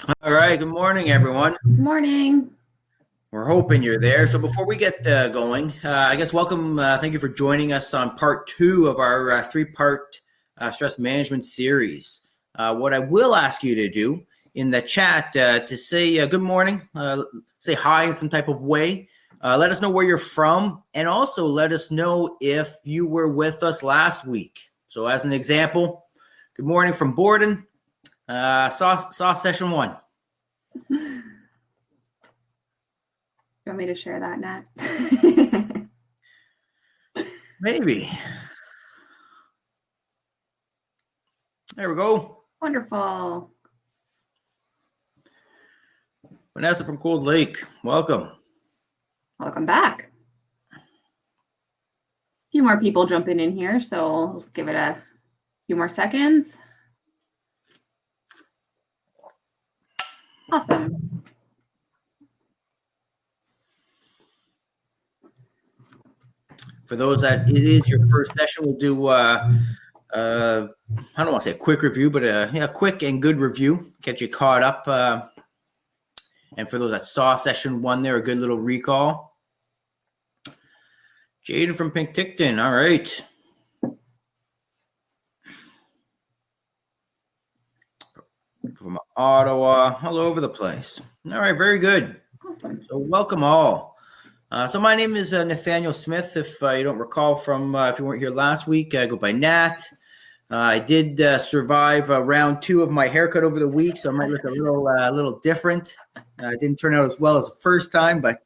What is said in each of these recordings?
All right. Good morning, everyone. Good morning. We're hoping you're there. So before we get going, I guess welcome. Thank you for joining us on part two of our three-part stress management series. What I will ask you to do in the chat to say good morning, say hi in some type of way. Let us know where you're from, and also let us know if you were with us last week. So as an example, good morning from Borden. Saw session one. You want me to share that, Nat? Maybe. There we go. Wonderful. Vanessa from Cold Lake, welcome. Welcome back. A few more people jumping in here, so let's give it a few more seconds. Awesome. For those that it is your first session, we'll do I don't want to say a quick review, but a quick and good review, get you caught up. And for those that saw session one there, a good little recall. Jaden from Penticton, all right. From Ottawa, all over the place. All right, very good. Awesome. So welcome all. So my name is Nathaniel Smith. If you don't recall from if you weren't here last week, I go by Nat. I did survive round two of my haircut over the week, so I might look a little different. It didn't turn out as well as the first time, but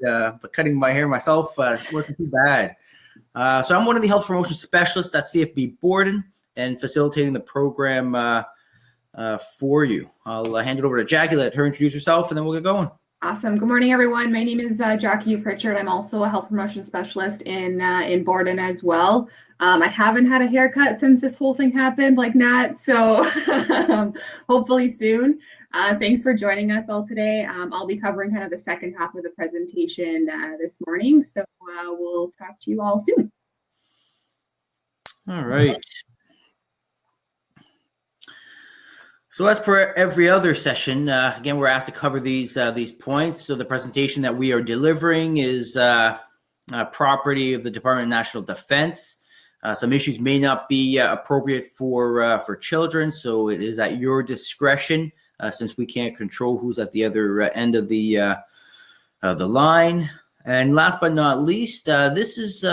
cutting my hair myself wasn't too bad. So I'm one of the health promotion specialists at CFB Borden and facilitating the program for you. I'll hand it over to Jackie, let her introduce herself, and then we'll get going. Awesome. Good morning, everyone. My name is Jackie Pritchard. I'm also a health promotion specialist in Borden as well. I haven't had a haircut since this whole thing happened, like Nat, so hopefully soon. Thanks for joining us all today. I'll be covering kind of the second half of the presentation this morning, so we'll talk to you all soon. All right. So as per every other session, again, we're asked to cover these points. So the presentation that we are delivering is property of the Department of National Defense. Some issues may not be appropriate for children, so it is at your discretion since we can't control who's at the other end of the line. And last but not least, this is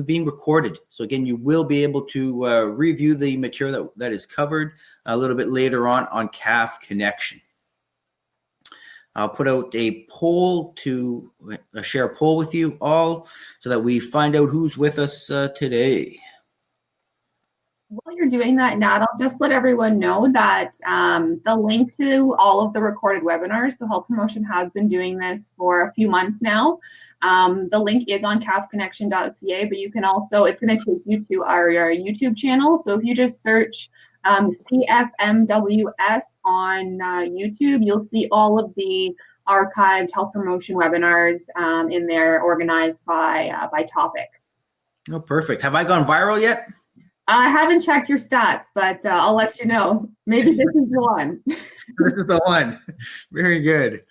being recorded. So again, you will be able to review the material that is covered a little bit later on CAF Connection. I'll put out a poll to share a poll with you all so that we find out who's with us today. While you're doing that, Nat, I'll just let everyone know that the link to all of the recorded webinars, so Health Promotion has been doing this for a few months now. The link is on cafconnection.ca, but you can also, it's going to take you to our YouTube channel. So if you just search CFMWS on YouTube, you'll see all of the archived health promotion webinars in there, organized by topic. Oh, perfect. Have I gone viral yet? I haven't checked your stats, but I'll let you know. Maybe this is the one. This is the one. Very good.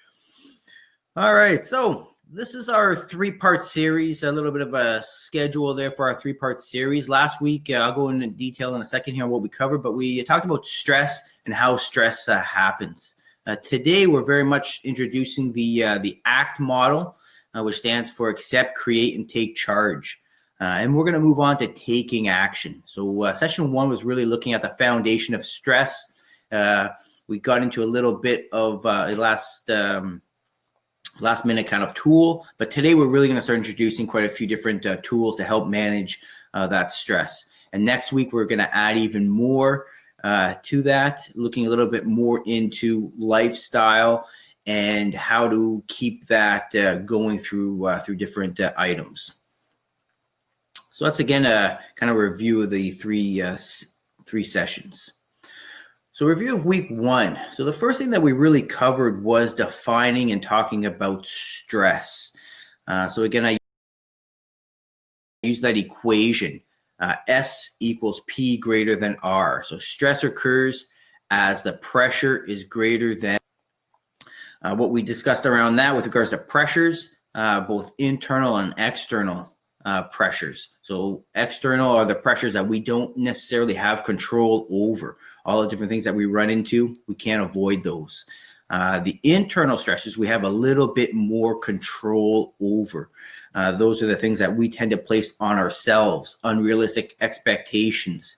All right. So this is our three-part series, a little bit of a schedule there for our three-part series. Last week, I'll go into detail in a second here on what we covered, but we talked about stress and how stress happens. Today, we're very much introducing the ACT model, which stands for Accept, Create, and Take Charge. And we're going to move on to taking action. So session one was really looking at the foundation of stress. We got into a little bit of a last minute kind of tool, but today we're really going to start introducing quite a few different tools to help manage that stress. And next week, we're going to add even more to that, looking a little bit more into lifestyle and how to keep that going through different items. So that's, again, a kind of review of the three sessions. So review of week one. So the first thing that we really covered was defining and talking about stress. So again, I use that equation, S equals P greater than R. So stress occurs as the pressure is greater than. What we discussed around that with regards to pressures, both internal and external pressures. So external are the pressures that we don't necessarily have control over. All the different things that we run into, we can't avoid those. The internal stresses we have a little bit more control over. Those are the things that we tend to place on ourselves, unrealistic expectations,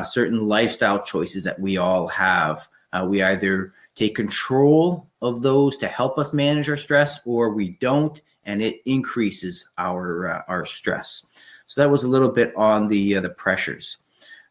certain lifestyle choices that we all have. We either take control of those to help us manage our stress, or we don't, and it increases our stress. So that was a little bit on the pressures.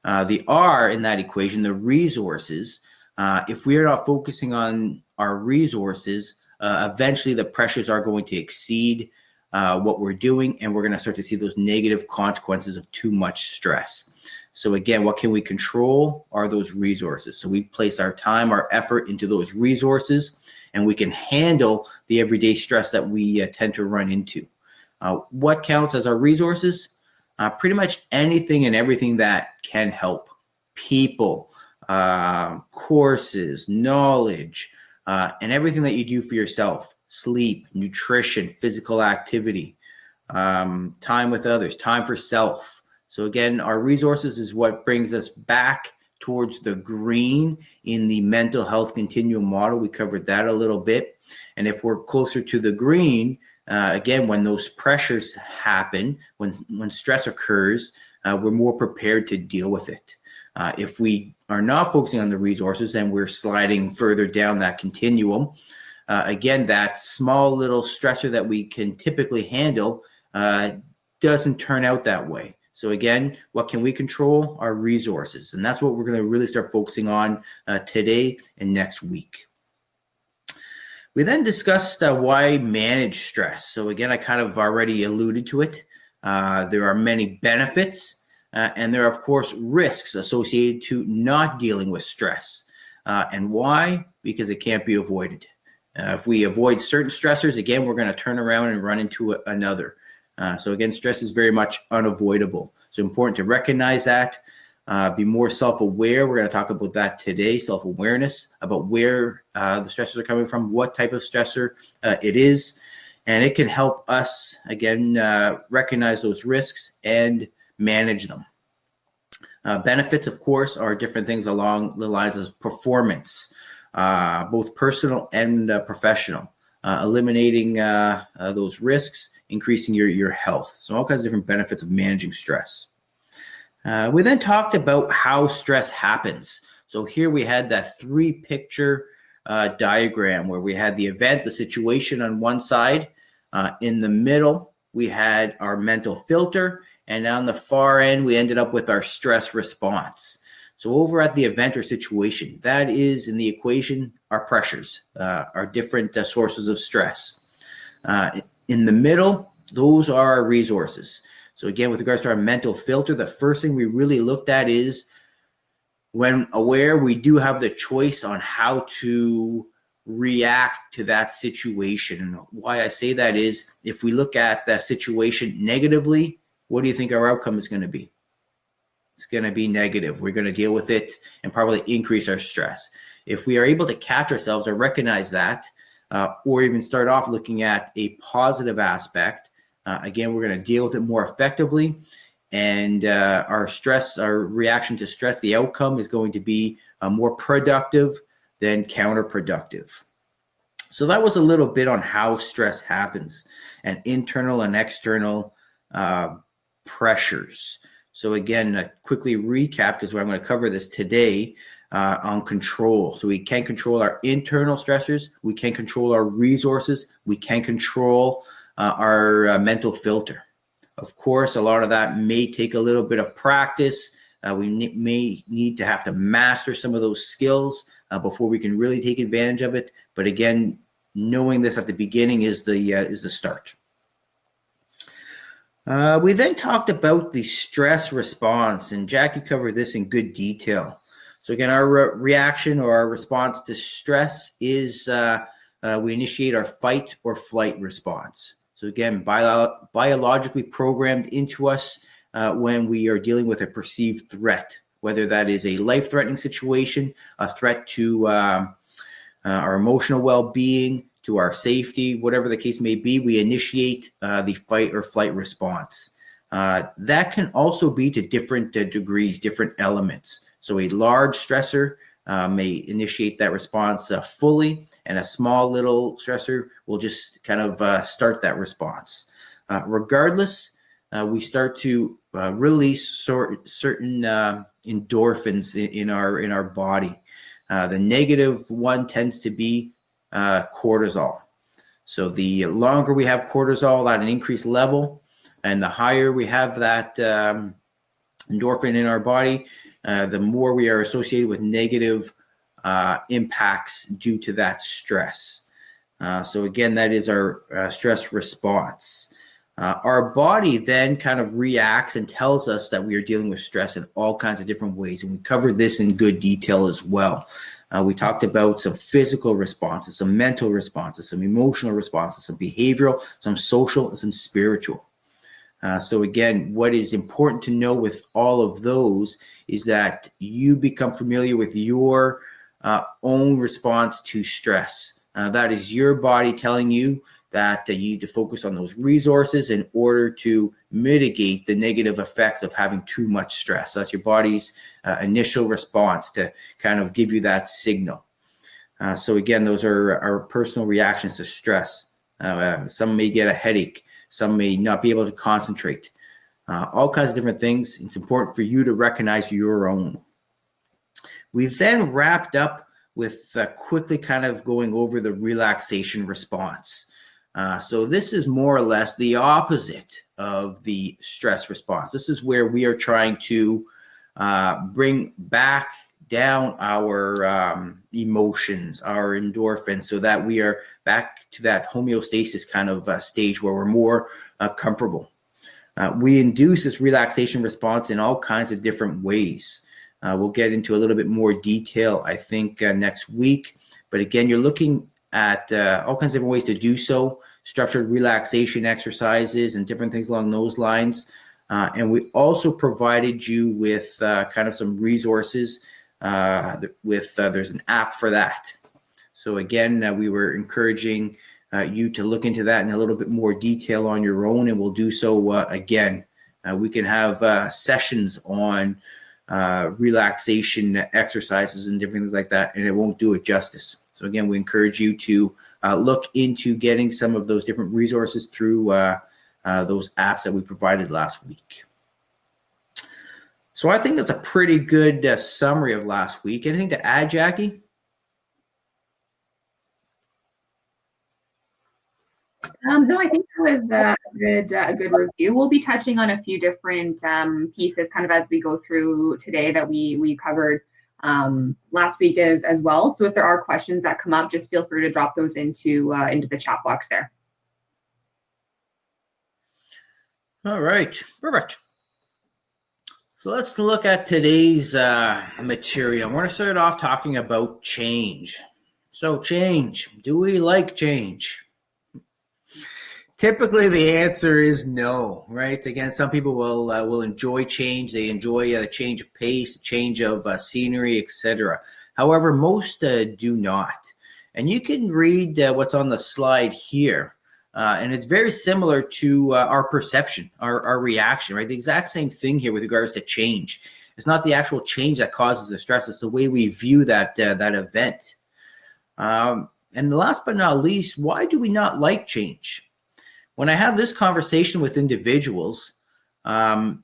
The R in that equation, the resources. If we are not focusing on our resources, eventually the pressures are going to exceed what we're doing, and we're going to start to see those negative consequences of too much stress. So again, what can we control are those resources. So we place our time, our effort into those resources, and we can handle the everyday stress that we tend to run into. What counts as our resources? Pretty much anything and everything that can help. People, courses, knowledge, and everything that you do for yourself. Sleep, nutrition, physical activity, time with others, time for self. So again, our resources is what brings us back towards the green in the mental health continuum model. We covered that a little bit. And if we're closer to the green, again, when those pressures happen, when stress occurs, we're more prepared to deal with it. If we are not focusing on the resources and we're sliding further down that continuum, again, that small little stressor that we can typically handle doesn't turn out that way. So again, what can we control? Our resources. And that's what we're going to really start focusing on today and next week. We then discussed why manage stress. So again, I kind of already alluded to it. There are many benefits, and there are, of course, risks associated to not dealing with stress. And why? Because it can't be avoided. If we avoid certain stressors, again, we're going to turn around and run into another. So again, stress is very much unavoidable. So important to recognize that, be more self-aware. We're going to talk about that today, self-awareness, about where the stressors are coming from, what type of stressor it is. And it can help us, again, recognize those risks and manage them. Benefits, of course, are different things along the lines of performance, both personal and professional. Eliminating those risks, increasing your health. So all kinds of different benefits of managing stress. We then talked about how stress happens. So here we had that 3-picture diagram where we had the event, the situation on one side. In the middle, we had our mental filter. And on the far end, we ended up with our stress response. So over at the event or situation, that is in the equation, our pressures, our different sources of stress. In the middle, those are our resources. So again, with regards to our mental filter, the first thing we really looked at is when aware, we do have the choice on how to react to that situation. And why I say that is if we look at that situation negatively, what do you think our outcome is going to be? It's going to be negative. We're going to deal with it and probably increase our stress. If we are able to catch ourselves or recognize that, or even start off looking at a positive aspect, again, we're going to deal with it more effectively. And our reaction to stress, the outcome is going to be more productive than counterproductive. So that was a little bit on how stress happens and internal and external pressures. So again, quickly recap, because I'm going to cover this today on control. So we can control our internal stressors. We can control our resources. We can control our mental filter. Of course, a lot of that may take a little bit of practice. We may need to have to master some of those skills before we can really take advantage of it. But again, knowing this at the beginning is the start. We then talked about the stress response, and Jackie covered this in good detail. So again, our reaction or our response to stress is we initiate our fight or flight response. So again, biologically programmed into us when we are dealing with a perceived threat, whether that is a life-threatening situation, a threat to our emotional well-being, to our safety, whatever the case may be, we initiate the fight or flight response. That can also be to different degrees, different elements. So a large stressor may initiate that response fully, and a small little stressor will just kind of start that response. Regardless, we start to release certain endorphins in our body. The negative one tends to be cortisol. So the longer we have cortisol at an increased level, and the higher we have that endorphin in our body, the more we are associated with negative impacts due to that stress. So again, that is our stress response. Our body then kind of reacts and tells us that we are dealing with stress in all kinds of different ways. And we covered this in good detail as well. We talked about some physical responses, some mental responses, some emotional responses, some behavioral, some social, and some spiritual. So again, what is important to know with all of those is that you become familiar with your own response to stress. That is your body telling you that you need to focus on those resources in order to mitigate the negative effects of having too much stress. So that's your body's initial response to kind of give you that signal. So again, those are our personal reactions to stress. Some may get a headache. Some may not be able to concentrate. All kinds of different things. It's important for you to recognize your own. We then wrapped up with quickly kind of going over the relaxation response. So this is more or less the opposite of the stress response. This is where we are trying to bring back down our emotions, our endorphins, so that we are back to that homeostasis kind of stage where we're more comfortable. We induce this relaxation response in all kinds of different ways. We'll get into a little bit more detail, I think, next week. But again, you're looking at all kinds of different ways to do so, structured relaxation exercises and different things along those lines. And we also provided you with kind of some resources there's an app for that. So again, we were encouraging you to look into that in a little bit more detail on your own, and we'll do so again. We can have sessions on relaxation exercises and different things like that, and it won't do it justice. So again, we encourage you to look into getting some of those different resources through those apps that we provided last week. So I think that's a pretty good summary of last week. Anything to add, Jackie? No, I think that was a good review. We'll be touching on a few different pieces kind of as we go through today that we covered last week as well. So if there are questions that come up, just feel free to drop those into the chat box there. All right, perfect. So let's look at today's material. I want to start off talking about change. So change, do we like change? Typically, the answer is no, right? Again, some people will enjoy change. They enjoy the change of pace, change of scenery, etc. However, most do not. And you can read what's on the slide here. And it's very similar to our perception, our reaction, right? The exact same thing here with regards to change. It's not the actual change that causes the stress. It's the way we view that event. And last but not least, why do we not like change? When I have this conversation with individuals, yeah,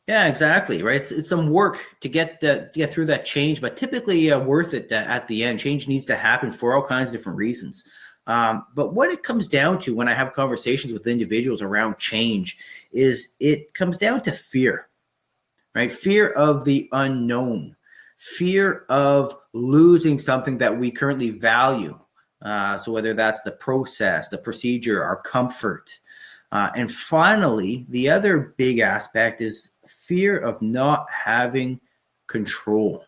exactly, right? It's some work to get through that change, but typically worth it at the end. Change needs to happen for all kinds of different reasons. But what it comes down to when I have conversations with individuals around change is it comes down to fear, right? Fear of the unknown, fear of losing something that we currently value. So whether that's the process, the procedure, our comfort. And finally, the other big aspect is fear of not having control.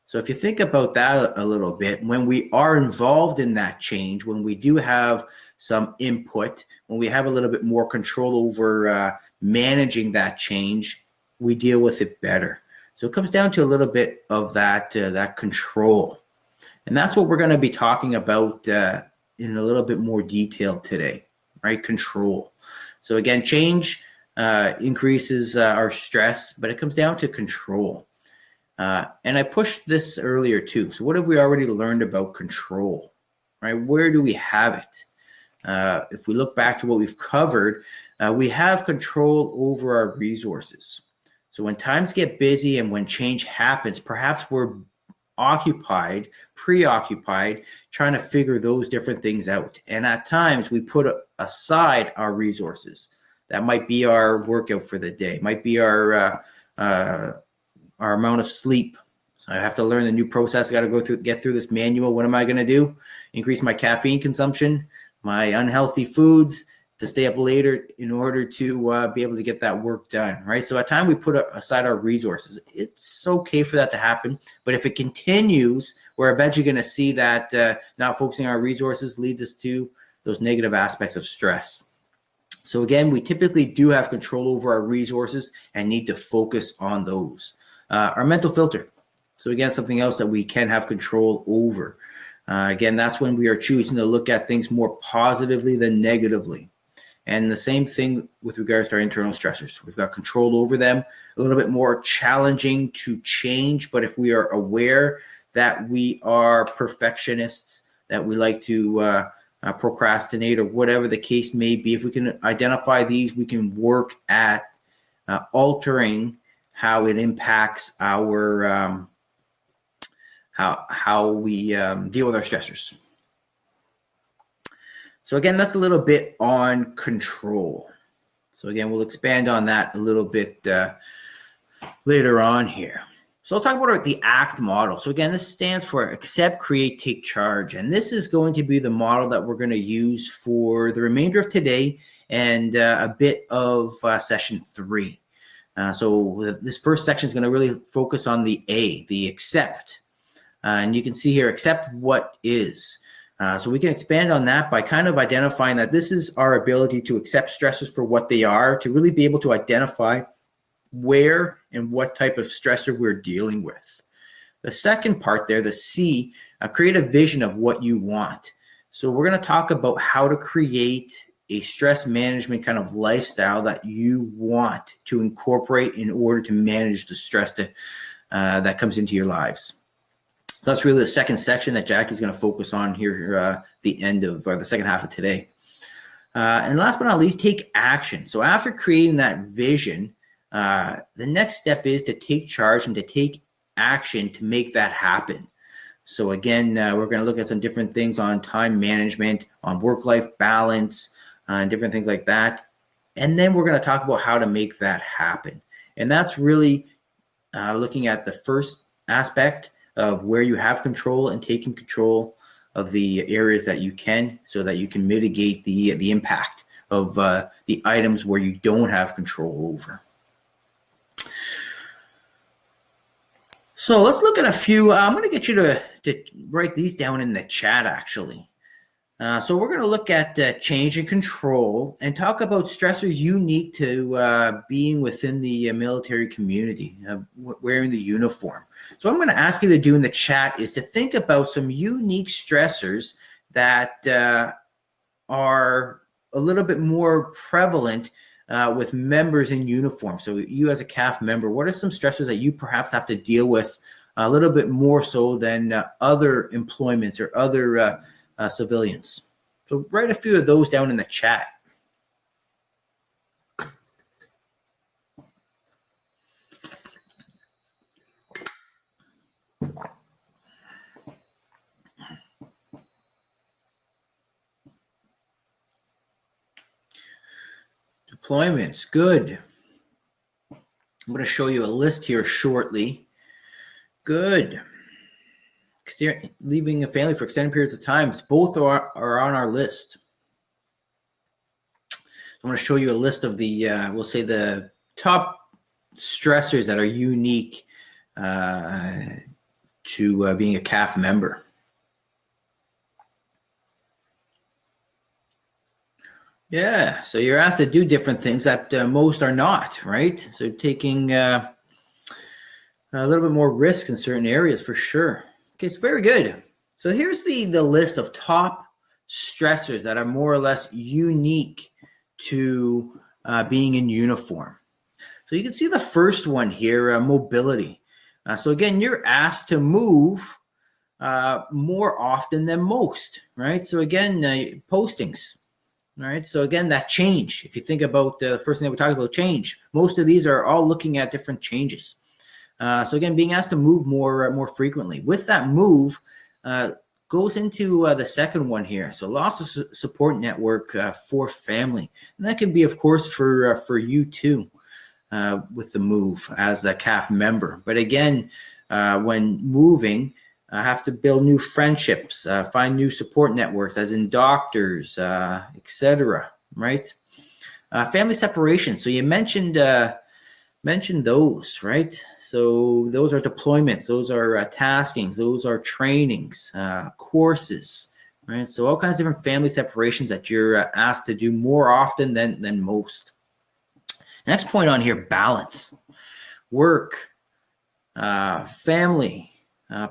So if you think about that a little bit, when we are involved in that change, when we do have some input, when we have a little bit more control over managing that change, we deal with it better. So it comes down to a little bit of that control. And that's what we're going to be talking about in a little bit more detail today, right? Control. So again, change increases our stress, but it comes down to control. And I pushed this earlier too. So what have we already learned about control, right? Where do we have it? If we look back to what we've covered, we have control over our resources. So when times get busy and when change happens, perhaps we're preoccupied, trying to figure those different things out. And at times we put aside our resources. That might be our workout for the day, might be our amount of sleep. So I have to learn the new process. I got to get through this manual. What am I going to do? Increase my caffeine consumption, my unhealthy foods, to stay up later in order to be able to get that work done, right? So at time we put aside our resources. It's okay for that to happen, but if it continues, we're eventually going to see that not focusing on our resources leads us to those negative aspects of stress. So again, we typically do have control over our resources and need to focus on those. Our mental filter. So again, something else that we can have control over. Again, that's when we are choosing to look at things more positively than negatively. And the same thing with regards to our internal stressors. We've got control over them, a little bit more challenging to change. But if we are aware that we are perfectionists, that we like to procrastinate or whatever the case may be, if we can identify these, we can work at altering how it impacts our how we deal with our stressors. So again, that's a little bit on control. So again, we'll expand on that a little bit later on here. So let's talk about the ACT model. So again, this stands for Accept, Create, Take Charge. And this is going to be the model that we're going to use for the remainder of today and a bit of session 3. So this first section is going to really focus on the A, the accept. And you can see here, accept what is. So we can expand on that by kind of identifying that this is our ability to accept stressors for what they are, to really be able to identify where and what type of stressor we're dealing with. The second part there, the C, create a vision of what you want. So we're going to talk about how to create a stress management kind of lifestyle that you want to incorporate in order to manage the stress that comes into your lives. So that's really the second section that Jackie's going to focus on here, the end of the second half of today. And last but not least, take action. So after creating that vision, the next step is to take charge and to take action to make that happen. So again, we're going to look at some different things on time management, on work-life balance, and different things like that. And then we're going to talk about how to make that happen. And that's really looking at the first aspect of where you have control and taking control of the areas that you can, so that you can mitigate the impact of the items where you don't have control over. So let's look at a few. I'm going to get you to write these down in the chat, actually. So we're going to look at change and control and talk about stressors unique to being within the military community, wearing the uniform. So what I'm going to ask you to do in the chat is to think about some unique stressors that are a little bit more prevalent with members in uniform. So you as a CAF member, what are some stressors that you perhaps have to deal with a little bit more so than other employments or other civilians? So write a few of those down in the chat. Deployments, good. I'm going to show you a list here shortly. Good. Leaving a family for extended periods of time. Both are on our list. I'm going to show you a list of the, we'll say the top stressors that are unique to being a CAF member. Yeah, so you're asked to do different things that most are not, right? So taking a little bit more risk in certain areas for sure. Okay, so very good. So here's the list of top stressors that are more or less unique to being in uniform. So you can see the first one here, mobility. So again, you're asked to move more often than most, right? So again, postings, right? So again, that change. If you think about the first thing that we talked about, change. Most of these are all looking at different changes. So again, being asked to move more frequently. With that move, goes into the second one here. So lots of support network for family, and that can be, of course, for you too, with the move as a CAF member. But again, when moving, have to build new friendships, find new support networks, as in doctors, etc. Right? Family separation. So you mentioned those, right? So those are deployments, those are taskings, those are trainings, courses, right? So all kinds of different family separations that you're asked to do more often than most. Next point on here, balance. Work, family,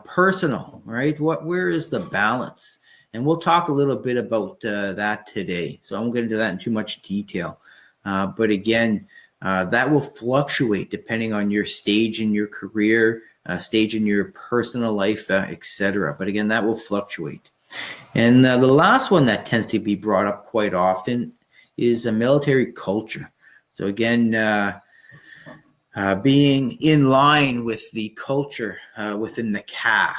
personal, right? Where is the balance? And we'll talk a little bit about that today. So I won't get into that in too much detail. But again, that will fluctuate depending on your stage in your career, stage in your personal life, etc. But again, that will fluctuate. And the last one that tends to be brought up quite often is a military culture. So again, being in line with the culture within the CAF,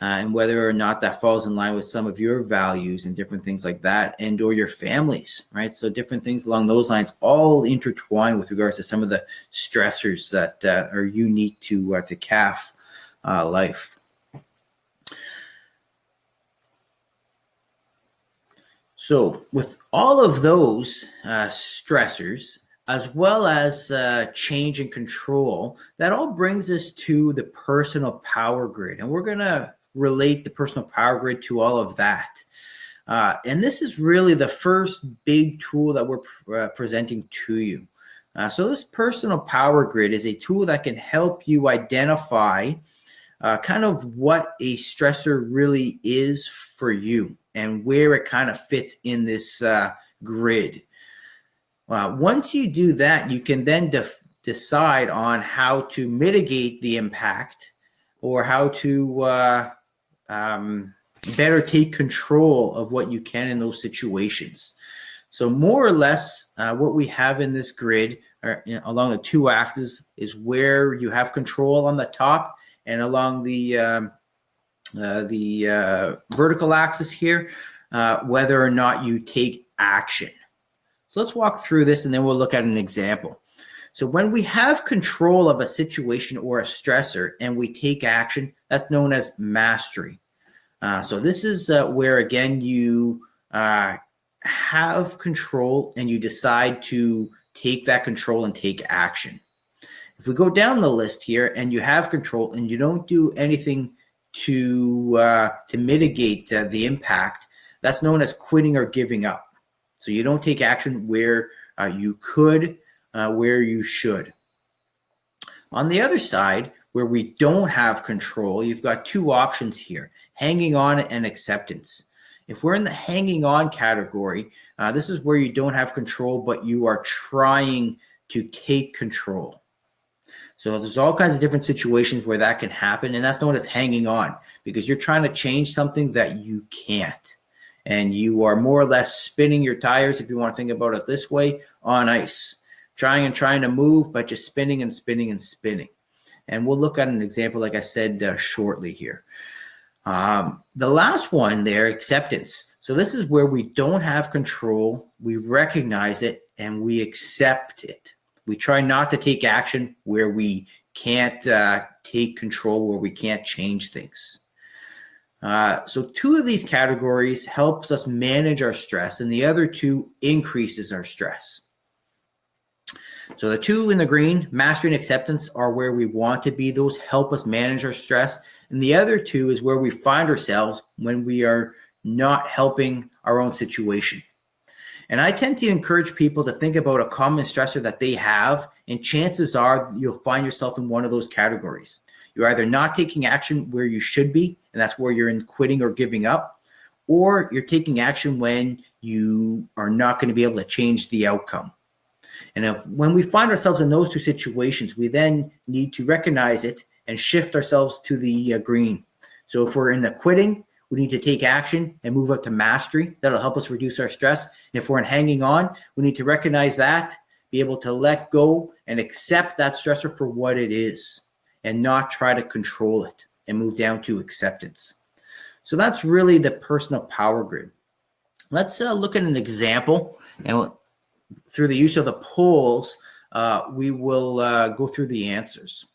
and whether or not that falls in line with some of your values and different things like that, and or your families, right? So different things along those lines all intertwine with regards to some of the stressors that are unique to CAF life. So with all of those stressors, as well as change and control, that all brings us to the personal power grid. And we're going to relate the personal power grid to all of that. And this is really the first big tool that we're presenting to you. So this personal power grid is a tool that can help you identify kind of what a stressor really is for you and where it kind of fits in this grid. Once you do that, you can then decide on how to mitigate the impact or how to better take control of what you can in those situations. So more or less, what we have in this grid along the two axes is where you have control on the top, and along the vertical axis here, whether or not you take action. So let's walk through this and then we'll look at an example. So when we have control of a situation or a stressor and we take action, that's known as mastery. So this is where, again, you have control and you decide to take that control and take action. If we go down the list here and you have control and you don't do anything to mitigate the impact, that's known as quitting or giving up. So you don't take action where you could, where you should. On the other side, where we don't have control, you've got two options here, hanging on and acceptance. If we're in the hanging on category, this is where you don't have control, but you are trying to take control. So there's all kinds of different situations where that can happen, and that's known as hanging on, because you're trying to change something that you can't. And you are more or less spinning your tires, if you want to think about it this way, on ice. Trying to move, but just spinning and spinning and spinning. And we'll look at an example, like I said, shortly here. The last one there, acceptance. So this is where we don't have control, we recognize it, and we accept it. We try not to take action where we can't take control, where we can't change things. So two of these categories helps us manage our stress, and the other two increases our stress. So the two in the green, mastery and acceptance, are where we want to be. Those help us manage our stress. And the other two is where we find ourselves when we are not helping our own situation. And I tend to encourage people to think about a common stressor that they have, and chances are you'll find yourself in one of those categories. You're either not taking action where you should be, and that's where you're in quitting or giving up, or you're taking action when you are not going to be able to change the outcome. And when we find ourselves in those two situations, we then need to recognize it and shift ourselves to the green. So if we're in the quitting, we need to take action and move up to mastery. That'll help us reduce our stress. And if we're in hanging on, we need to recognize that, be able to let go and accept that stressor for what it is and not try to control it and move down to acceptance. So that's really the personal power grid. Let's look at an example, and through the use of the polls, we will go through the answers.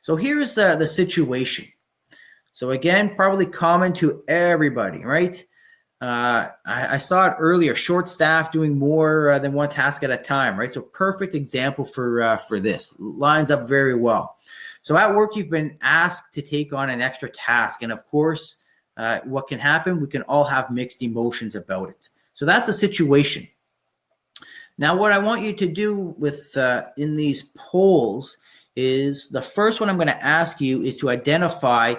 So here's the situation. So again, probably common to everybody, right? I saw it earlier, short staff doing more than one task at a time, right? So perfect example for this. Lines up very well. So at work, you've been asked to take on an extra task. And of course, what can happen? We can all have mixed emotions about it. So that's the situation. Now, what I want you to do with in these polls is the first one I'm going to ask you is to identify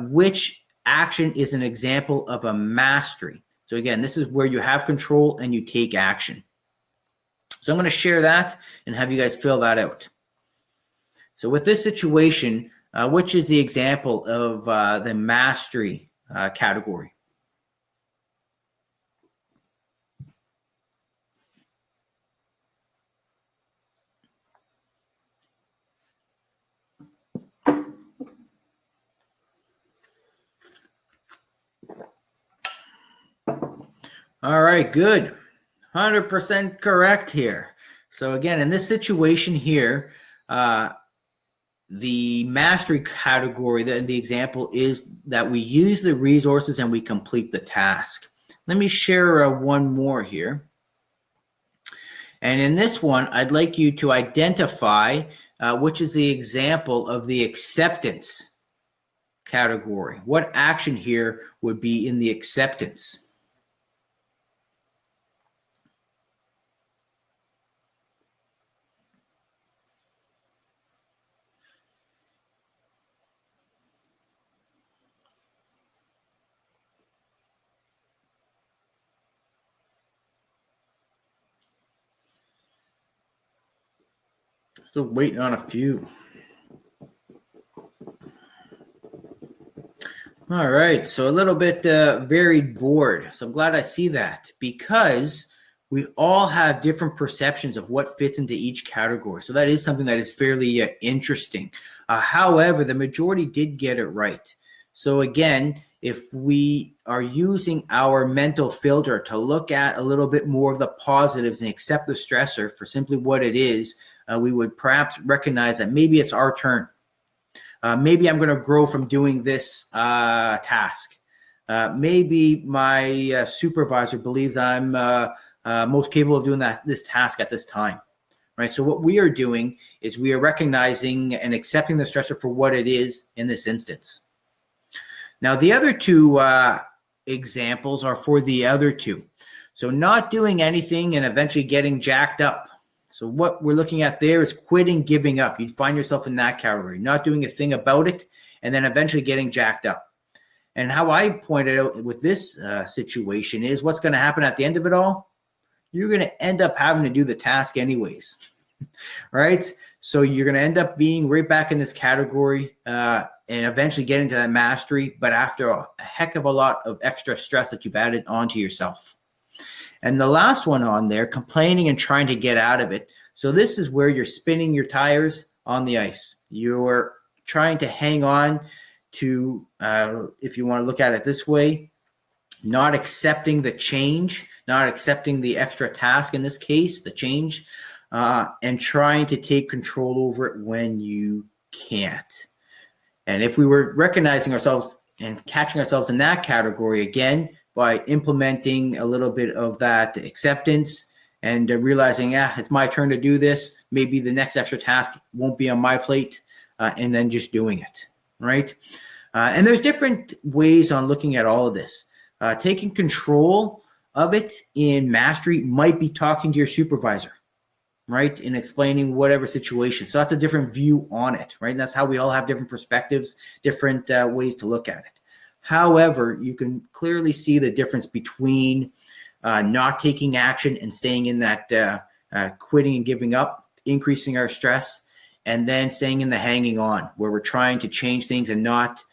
which action is an example of a mastery. So again, this is where you have control and you take action. So I'm going to share that and have you guys fill that out. So with this situation, which is the example of the mastery category? All right, good. 100% correct here. So again, in this situation here, the mastery category, the example is that we use the resources and we complete the task. Let me share one more here. And in this one, I'd like you to identify which is the example of the acceptance category. What action here would be in the acceptance? Still waiting on a few. All right, so a little bit varied board. So I'm glad I see that because we all have different perceptions of what fits into each category. So that is something that is fairly interesting. However, the majority did get it right. So again, if we are using our mental filter to look at a little bit more of the positives and accept the stressor for simply what it is, we would perhaps recognize that maybe it's our turn. Maybe I'm going to grow from doing this task. Maybe my supervisor believes I'm most capable of doing this task at this time, right? So what we are doing is we are recognizing and accepting the stressor for what it is in this instance. Now, the other two examples are for the other two. So not doing anything and eventually getting jacked up. So what we're looking at there is quitting, giving up. You'd find yourself in that category, not doing a thing about it, and then eventually getting jacked up. And how I pointed out with this situation is what's going to happen at the end of it all? You're going to end up having to do the task anyways, right? So you're going to end up being right back in this category and eventually get into that mastery, but after a heck of a lot of extra stress that you've added onto yourself. And the last one on there, complaining and trying to get out of it. So this is where you're spinning your tires on the ice. You're trying to hang on to, if you want to look at it this way, not accepting the change, not accepting the extra task, in this case, the change, and trying to take control over it when you can't. And if we were recognizing ourselves and catching ourselves in that category again, by implementing a little bit of that acceptance and realizing, it's my turn to do this. Maybe the next extra task won't be on my plate, and then just doing it, right? And there's different ways on looking at all of this. Taking control of it in mastery might be talking to your supervisor, right? And explaining whatever situation. So that's a different view on it, right? And that's how we all have different perspectives, different ways to look at it. However, you can clearly see the difference between not taking action and staying in that quitting and giving up, increasing our stress, and then staying in the hanging on, where we're trying to change things and not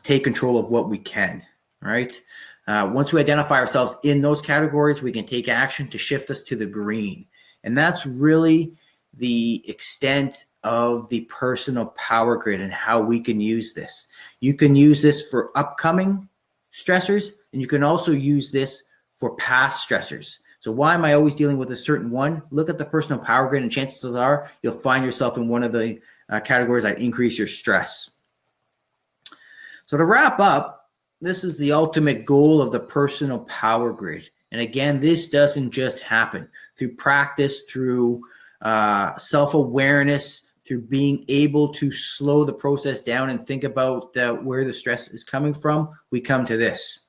take control of what we can, right? Once we identify ourselves in those categories, we can take action to shift us to the green. And that's really the extent of the personal power grid and how we can use this. You can use this for upcoming stressors, and you can also use this for past stressors. So why am I always dealing with a certain one? Look at the personal power grid, and chances are you'll find yourself in one of the categories that increase your stress. So to wrap up, this is the ultimate goal of the personal power grid. And again, this doesn't just happen through practice, through self-awareness, through being able to slow the process down and think about where the stress is coming from. We come to this.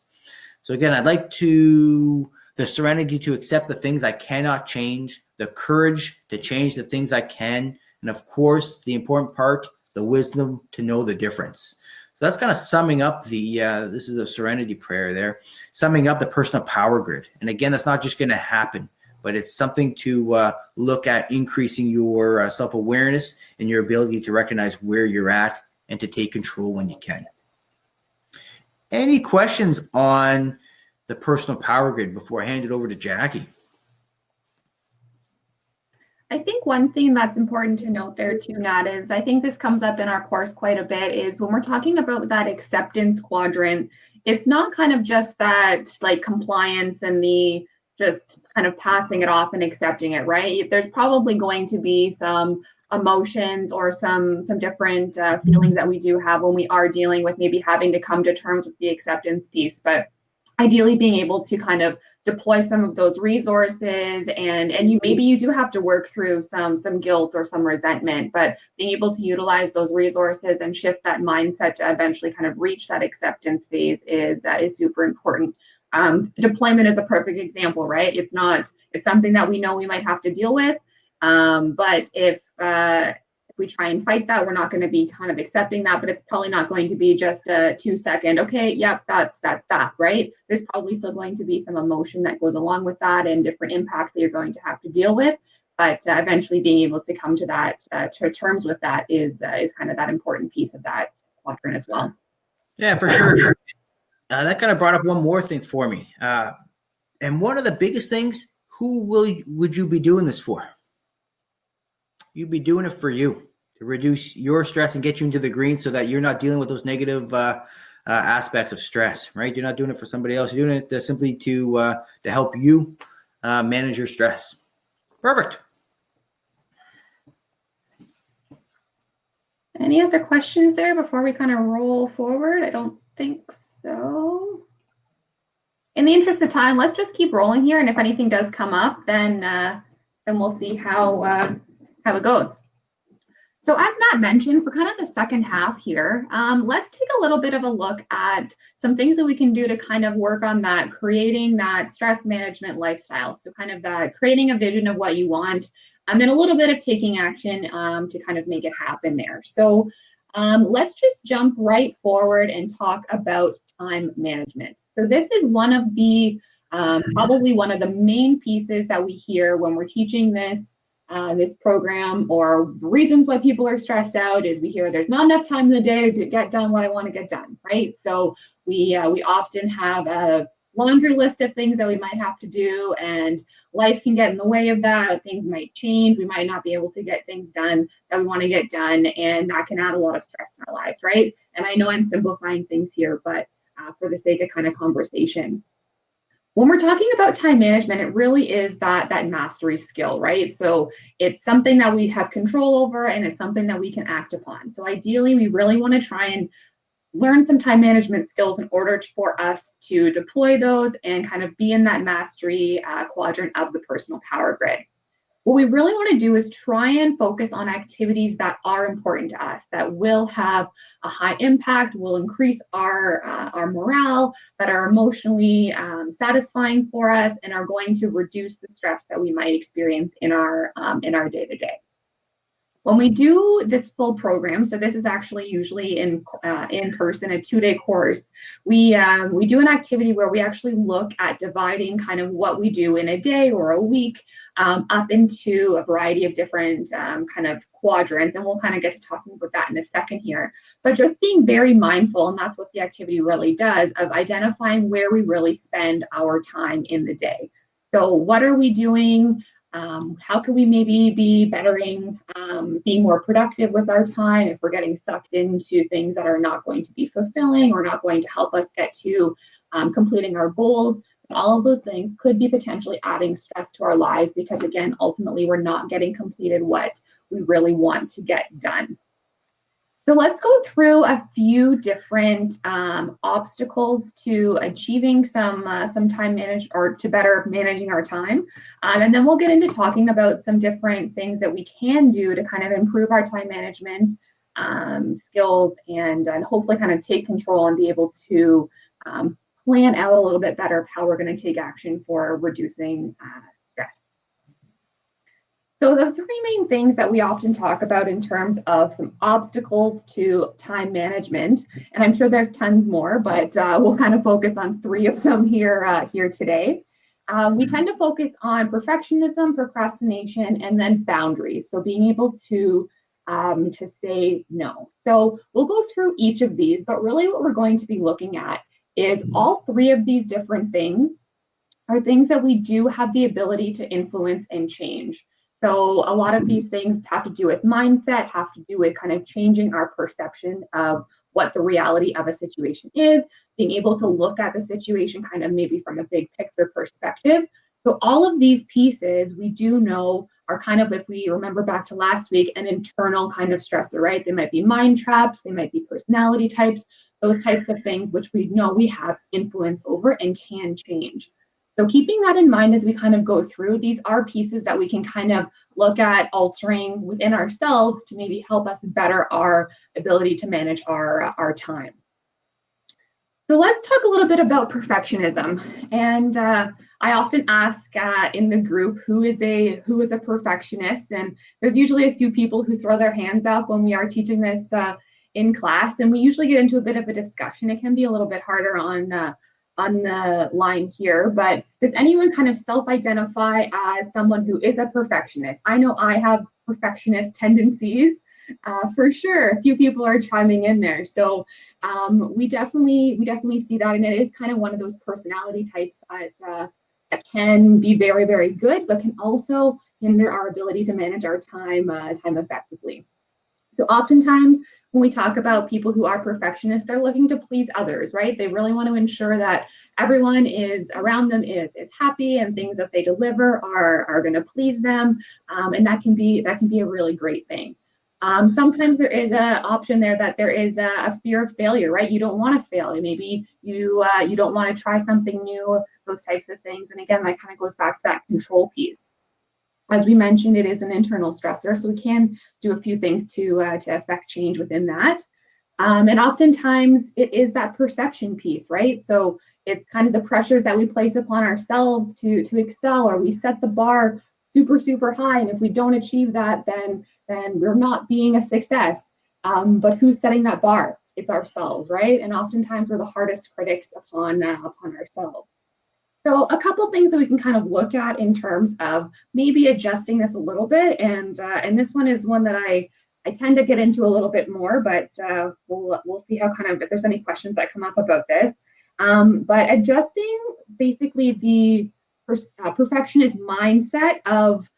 So again, I'd like the serenity to accept the things I cannot change, the courage to change the things I can, and of course, the important part, the wisdom to know the difference. So that's kind of summing up this is a serenity prayer there, summing up the personal power grid. And again, that's not just going to happen, but it's something to look at increasing your self-awareness and your ability to recognize where you're at and to take control when you can. Any questions on the personal power grid before I hand it over to Jackie? I think one thing that's important to note there too, Nat, is I think this comes up in our course quite a bit, is when we're talking about that acceptance quadrant, it's not kind of just that like compliance and the just kind of passing it off and accepting it, right? There's probably going to be some emotions or some different feelings that we do have when we are dealing with maybe having to come to terms with the acceptance piece. But ideally being able to kind of deploy some of those resources, and you do have to work through some guilt or some resentment, but being able to utilize those resources and shift that mindset to eventually kind of reach that acceptance phase is super important. Deployment is a perfect example, right? It's something that we know we might have to deal with, but if we try and fight that, we're not going to be kind of accepting that, but it's probably not going to be just a 2-second, okay, yep, that's that, right? There's probably still going to be some emotion that goes along with that and different impacts that you're going to have to deal with. But eventually being able to come to that, to terms with that is kind of that important piece of that quadrant as well. Yeah, for sure. That kind of brought up one more thing for me. And one of the biggest things, would you be doing this for? You'd be doing it for you, to reduce your stress and get you into the green so that you're not dealing with those negative aspects of stress, right? You're not doing it for somebody else. You're doing it simply to help you manage your stress. Perfect. Any other questions there before we kind of roll forward? I don't think so. In the interest of time, let's just keep rolling here. And if anything does come up, then we'll see how it goes. So as Nat mentioned, for kind of the second half here, let's take a little bit of a look at some things that we can do to kind of work on that, creating that stress management lifestyle. So kind of that creating a vision of what you want, and a little bit of taking action to kind of make it happen there. So let's just jump right forward and talk about time management. So this is one of the, probably one of the main pieces that we hear when we're teaching this program, or the reasons why people are stressed out is we hear there's not enough time in the day to get done what I want to get done, right? So we often have a laundry list of things that we might have to do, and life can get in the way of that. Things might change. We might not be able to get things done that we want to get done, and that can add a lot of stress in our lives, right? And I know I'm simplifying things here, but for the sake of kind of conversation, when we're talking about time management, it really is that mastery skill, right? So it's something that we have control over, and it's something that we can act upon. So ideally, we really want to try and learn some time management skills in order for us to deploy those and kind of be in that mastery quadrant of the personal power grid. What we really want to do is try and focus on activities that are important to us, that will have a high impact, will increase our morale, that are emotionally satisfying for us, and are going to reduce the stress that we might experience in our day-to-day. When we do this full program, so this is actually usually in person, a 2-day course. We do an activity where we actually look at dividing kind of what we do in a day or a week up into a variety of different kind of quadrants, and we'll kind of get to talking about that in a second here. But just being very mindful, and that's what the activity really does, of identifying where we really spend our time in the day. So what are we doing? How can we maybe be bettering, being more productive with our time if we're getting sucked into things that are not going to be fulfilling or not going to help us get to completing our goals? All of those things could be potentially adding stress to our lives because, again, ultimately, we're not getting completed what we really want to get done. So let's go through a few different obstacles to achieving some time management or to better managing our time. And then we'll get into talking about some different things that we can do to kind of improve our time management skills and hopefully kind of take control and be able to plan out a little bit better how we're going to take action for reducing stress. So the three main things that we often talk about in terms of some obstacles to time management, and I'm sure there's tons more, but we'll kind of focus on three of them here today. We tend to focus on perfectionism, procrastination, and then boundaries. So being able to say no. So we'll go through each of these, but really what we're going to be looking at is all three of these different things are things that we do have the ability to influence and change. So a lot of these things have to do with mindset, have to do with kind of changing our perception of what the reality of a situation is, being able to look at the situation kind of maybe from a big picture perspective. So all of these pieces we do know are kind of, if we remember back to last week, an internal kind of stressor, right? They might be mind traps, they might be personality types, those types of things which we know we have influence over and can change. So keeping that in mind as we kind of go through, these are pieces that we can kind of look at altering within ourselves to maybe help us better our ability to manage our time. So let's talk a little bit about perfectionism. And I often ask in the group who is a perfectionist, and there's usually a few people who throw their hands up when we are teaching this in class, and we usually get into a bit of a discussion. It can be a little bit harder on the line here, but does anyone kind of self-identify as someone who is a perfectionist? I know I have perfectionist tendencies, for sure. A few people are chiming in there. So we definitely see that, and it is kind of one of those personality types that can be very, very good, but can also hinder our ability to manage our time effectively. So oftentimes when we talk about people who are perfectionists, they're looking to please others, right? They really want to ensure that everyone is around them is happy and things that they deliver are going to please them. And that can be a really great thing. Sometimes there is an option there that there is a fear of failure, right? You don't want to fail. Maybe you don't want to try something new, those types of things. And again, that kind of goes back to that control piece. As we mentioned, it is an internal stressor, so we can do a few things to affect change within that. And oftentimes it is that perception piece, right? So it's kind of the pressures that we place upon ourselves to excel, or we set the bar super, super high. And if we don't achieve that, then we're not being a success. But who's setting that bar? It's ourselves, right? And oftentimes we're the hardest critics upon ourselves. So a couple things that we can kind of look at in terms of maybe adjusting this a little bit, and this one is one that I tend to get into a little bit more, but we'll see how kind of if there's any questions that come up about this. But adjusting basically the perfectionist mindset of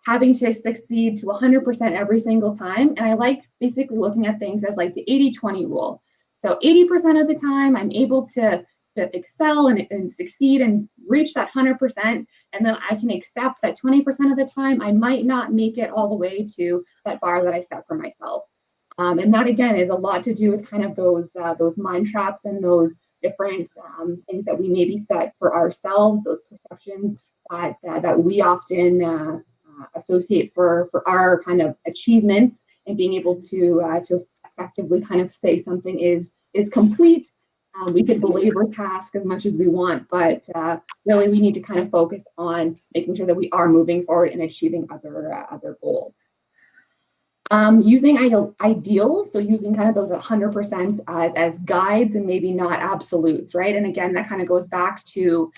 having to succeed to 100% every single time, and I like basically looking at things as like the 80-20 rule. So 80% of the time, I'm able to excel and succeed and reach that 100%, and then I can accept that 20% of the time I might not make it all the way to that bar that I set for myself. And that again is a lot to do with kind of those mind traps and those different things that we maybe set for ourselves, those perceptions that we often associate for our kind of achievements, and being able to effectively kind of say something is complete. We could belabor tasks as much as we want, but really we need to kind of focus on making sure that we are moving forward and achieving other goals. Using ideals, so using kind of those 100% as guides and maybe not absolutes, right? And again, that kind of goes back to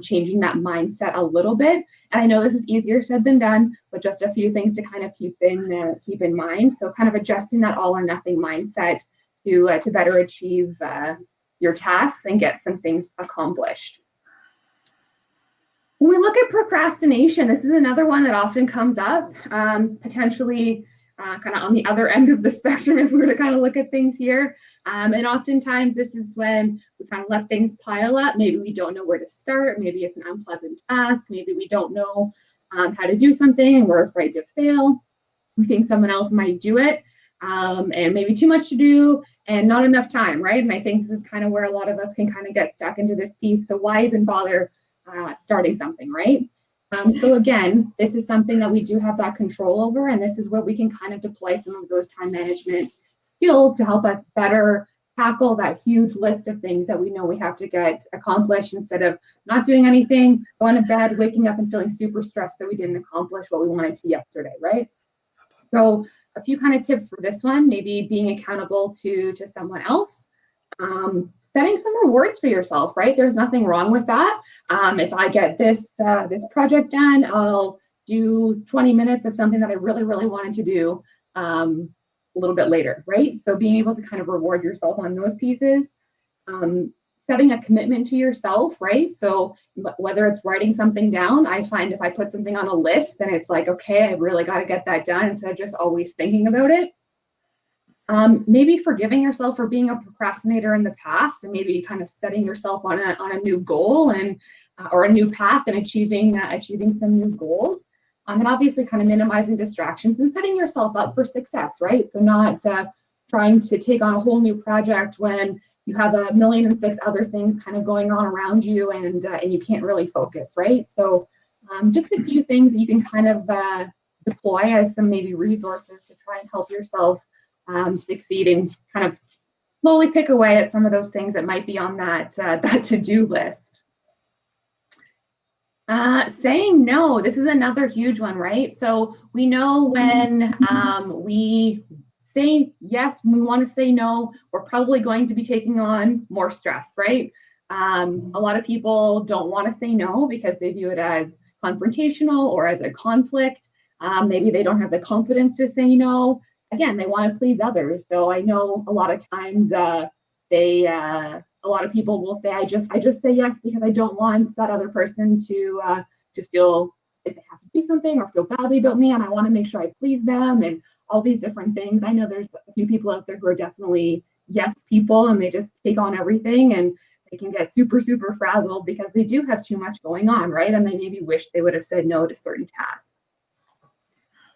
changing that mindset a little bit. And I know this is easier said than done, but just a few things to kind of keep in mind. So kind of adjusting that all or nothing mindset to better achieve your tasks and get some things accomplished. When we look at procrastination, this is another one that often comes up, potentially kind of on the other end of the spectrum, if we were to kind of look at things here. And oftentimes this is when we kind of let things pile up. Maybe we don't know where to start. Maybe it's an unpleasant task. Maybe we don't know how to do something and we're afraid to fail. We think someone else might do it, and maybe too much to do and not enough time, right? And I think this is kind of where a lot of us can kind of get stuck into this piece. So why even bother starting something, right? So again, this is something that we do have that control over, and this is where we can kind of deploy some of those time management skills to help us better tackle that huge list of things that we know we have to get accomplished instead of not doing anything, going to bed, waking up and feeling super stressed that we didn't accomplish what we wanted to yesterday, right? So a few kind of tips for this one, maybe being accountable to someone else, setting some rewards for yourself, right? There's nothing wrong with that. If I get this project done, I'll do 20 minutes of something that I really, really wanted to do a little bit later, right? So being able to kind of reward yourself on those pieces. Setting a commitment to yourself, right? So whether it's writing something down, I find if I put something on a list, then it's like, okay, I really got to get that done instead of just always thinking about it. Maybe forgiving yourself for being a procrastinator in the past, and maybe kind of setting yourself on a new goal and or a new path and achieving some new goals. And obviously kind of minimizing distractions and setting yourself up for success, right? So not trying to take on a whole new project when you have 1,000,006 other things kind of going on around you and you can't really focus, right? So just a few things that you can kind of deploy as some maybe resources to try and help yourself succeed and kind of slowly pick away at some of those things that might be on that to-do list. Saying no, this is another huge one, right? So we know when we say yes, we want to say no, we're probably going to be taking on more stress, right? A lot of people don't want to say no because they view it as confrontational or as a conflict. Maybe they don't have the confidence to say no. Again, they want to please others. So I know a lot of times a lot of people will say, I just say yes because I don't want that other person to feel like they have to do something or feel badly about me, and I want to make sure I please them and all these different things. I know there's a few people out there who are definitely yes people, and they just take on everything, and they can get super, super frazzled because they do have too much going on, right? And they maybe wish they would have said no to certain tasks.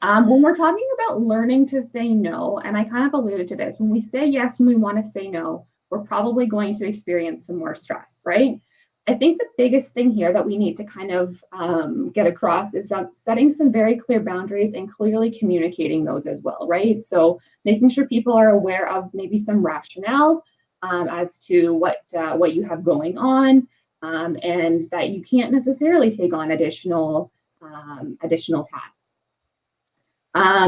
When we're talking about learning to say no, and I kind of alluded to this, when we say yes and we want to say no, we're probably going to experience some more stress, right? I think the biggest thing here that we need to kind of get across is that setting some very clear boundaries and clearly communicating those as well, right? So making sure people are aware of maybe some rationale as to what you have going on, and that you can't necessarily take on additional tasks.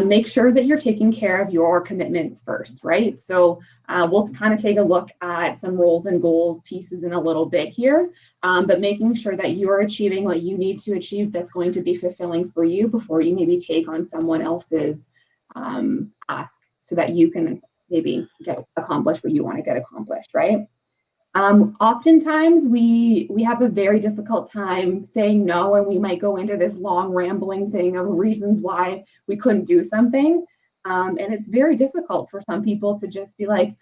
Make sure that you're taking care of your commitments first, right? So we'll kind of take a look at some roles and goals pieces in a little bit here, but making sure that you're achieving what you need to achieve that's going to be fulfilling for you before you maybe take on someone else's ask so that you can maybe get accomplished what you want to get accomplished, right? Oftentimes we have a very difficult time saying no, and we might go into this long rambling thing of reasons why we couldn't do something. And it's very difficult for some people to just be like,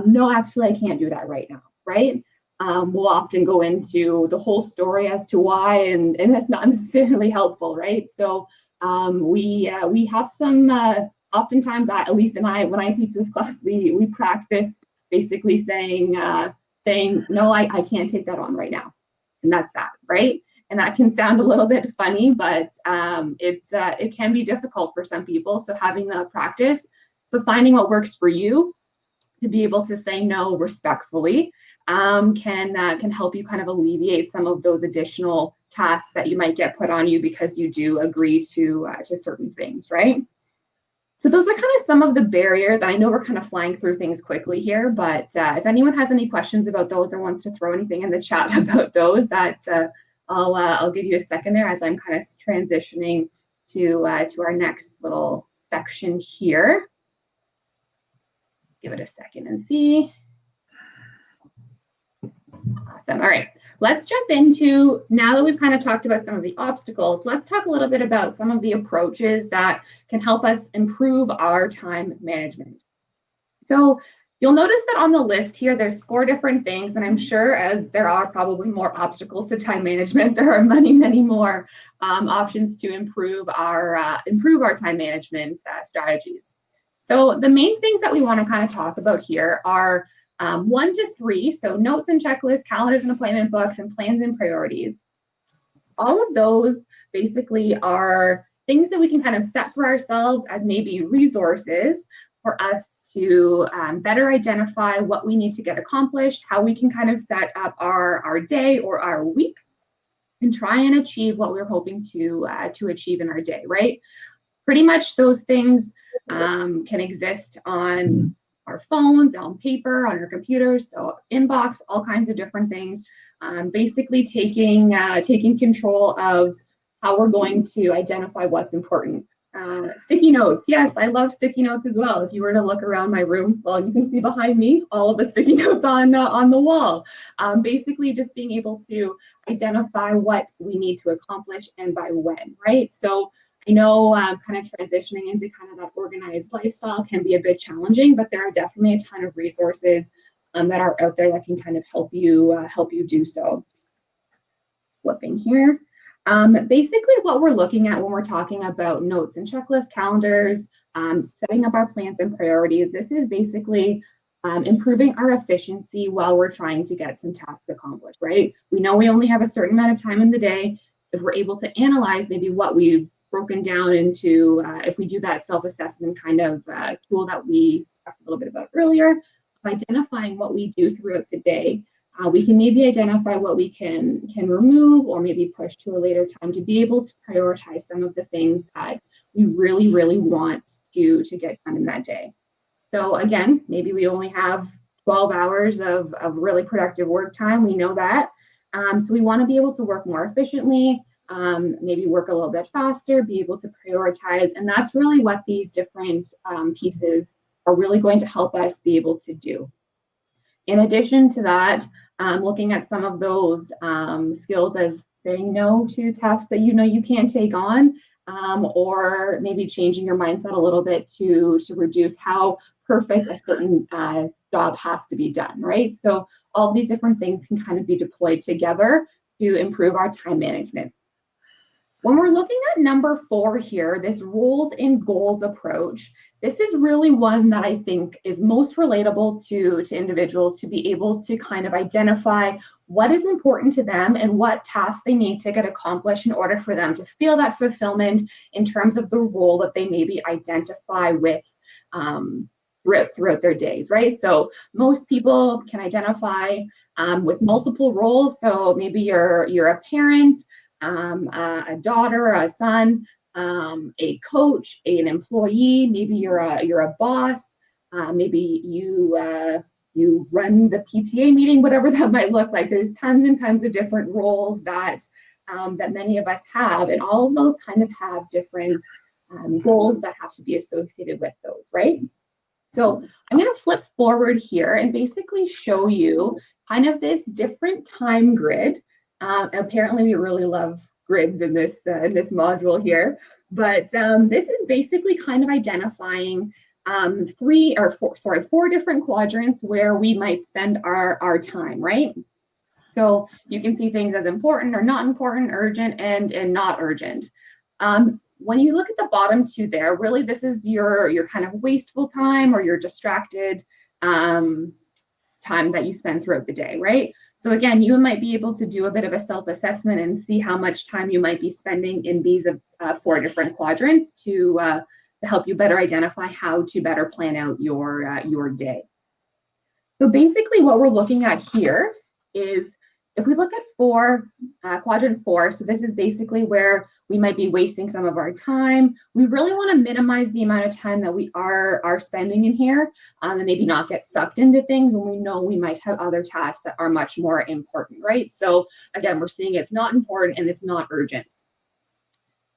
no, actually, I can't do that right now, right? We'll often go into the whole story as to why, and that's not necessarily helpful, right? So we have some, oftentimes, at least when I teach this class, we practice basically saying, no, I can't take that on right now. And that's that, right? And that can sound a little bit funny, but it can be difficult for some people. So having that practice, so finding what works for you to be able to say no respectfully can help you kind of alleviate some of those additional tasks that you might get put on you because you do agree to certain things, right? So those are kind of some of the barriers. I know we're kind of flying through things quickly here, but if anyone has any questions about those or wants to throw anything in the chat about those, I'll give you a second there as I'm kind of transitioning to our next little section here. Give it a second and see. Awesome. All right, let's jump into, now that we've kind of talked about some of the obstacles, let's talk a little bit about some of the approaches that can help us improve our time management. So you'll notice that on the list here, there's 4 different things, and I'm sure as there are probably more obstacles to time management, there are many, many more options to improve our time management strategies. So the main things that we want to kind of talk about here are 1 to 3, so notes and checklists, calendars and appointment books, and plans and priorities. All of those basically are things that we can kind of set for ourselves as maybe resources for us to better identify what we need to get accomplished, how we can kind of set up our day or our week and try and achieve what we're hoping to achieve in our day, right? Pretty much those things can exist on our phones, on paper, on our computers, so inbox, all kinds of different things. Basically taking control of how we're going to identify what's important. Sticky notes, yes, I love sticky notes as well. If you were to look around my room, well, you can see behind me all of the sticky notes on the wall. Basically just being able to identify what we need to accomplish and by when, right? So I know kind of transitioning into kind of that organized lifestyle can be a bit challenging, but there are definitely a ton of resources that are out there that can kind of help you do so. Flipping here. Basically what we're looking at when we're talking about notes and checklists, calendars, setting up our plans and priorities, this is basically improving our efficiency while we're trying to get some tasks accomplished, right? We know we only have a certain amount of time in the day. If we're able to analyze maybe what we've broken down into, if we do that self-assessment kind of tool that we talked a little bit about earlier, identifying what we do throughout the day, we can maybe identify what we can remove or maybe push to a later time to be able to prioritize some of the things that we really, really want to get done in that day. So again, maybe we only have 12 hours of really productive work time. We know that. So we want to be able to work more efficiently, maybe work a little bit faster, be able to prioritize. And that's really what these different pieces are really going to help us be able to do. In addition to that, looking at some of those skills as saying no to tasks that you know you can't take on, or maybe changing your mindset a little bit to reduce how perfect a certain job has to be done, right? So all these different things can kind of be deployed together to improve our time management. When we're looking at number 4 here, this roles and goals approach, this is really one that I think is most relatable to individuals to be able to kind of identify what is important to them and what tasks they need to get accomplished in order for them to feel that fulfillment in terms of the role that they maybe identify with throughout their days, right? So most people can identify with multiple roles. So maybe you're a parent, a daughter, a son, a coach, an employee. Maybe you're a boss. Maybe you run the PTA meeting, whatever that might look like. There's tons and tons of different roles that many of us have, and all of those kind of have different goals that have to be associated with those, right? So I'm going to flip forward here and basically show you kind of this different time grid. Apparently, we really love grids in this module here, but this is basically kind of identifying 4 different quadrants where we might spend our time, right? So you can see things as important or not important, urgent and not urgent. When you look at the bottom 2 there, really this is your kind of wasteful time or your distracted time that you spend throughout the day, right? So again, you might be able to do a bit of a self-assessment and see how much time you might be spending in these 4 different quadrants to help you better identify how to better plan out your day. So basically what we're looking at here is If we look at quadrant 4, so this is basically where we might be wasting some of our time. We really want to minimize the amount of time that we are spending in here, and maybe not get sucked into things when we know we might have other tasks that are much more important, right? So again, we're seeing it's not important and it's not urgent.